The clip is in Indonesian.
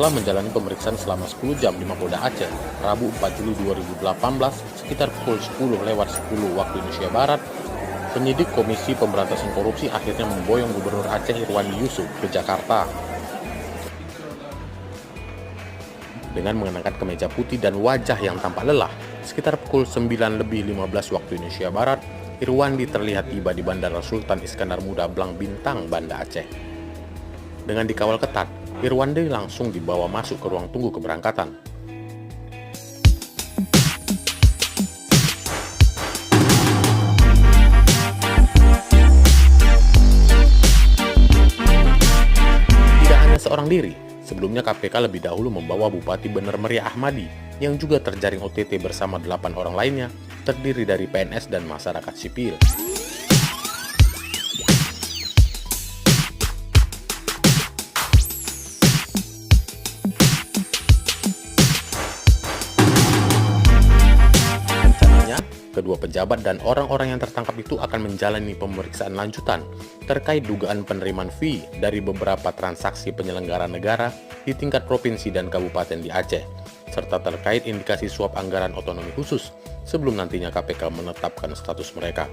Setelah menjalani pemeriksaan selama 10 jam di Mapolda Aceh, Rabu 4 Juli 2018, sekitar pukul 10:10 waktu Indonesia Barat, penyidik Komisi Pemberantasan Korupsi akhirnya memboyong Gubernur Aceh Irwandi Yusuf ke Jakarta. Dengan mengenakan kemeja putih dan wajah yang tampak lelah, sekitar pukul 9:15 waktu Indonesia Barat, Irwandi terlihat tiba di Bandara Sultan Iskandar Muda Blang Bintang, Banda Aceh. Dengan dikawal ketat, Irwandi langsung dibawa masuk ke ruang tunggu keberangkatan. Tidak hanya seorang diri, sebelumnya KPK lebih dahulu membawa Bupati Bener Meriah Ahmadi yang juga terjaring OTT bersama 8 orang lainnya, terdiri dari PNS dan masyarakat sipil. Rencananya, kedua pejabat dan orang-orang yang tertangkap itu akan menjalani pemeriksaan lanjutan terkait dugaan penerimaan fee dari beberapa transaksi penyelenggara negara di tingkat provinsi dan kabupaten di Aceh, serta terkait indikasi suap anggaran otonomi khusus sebelum nantinya KPK menetapkan status mereka.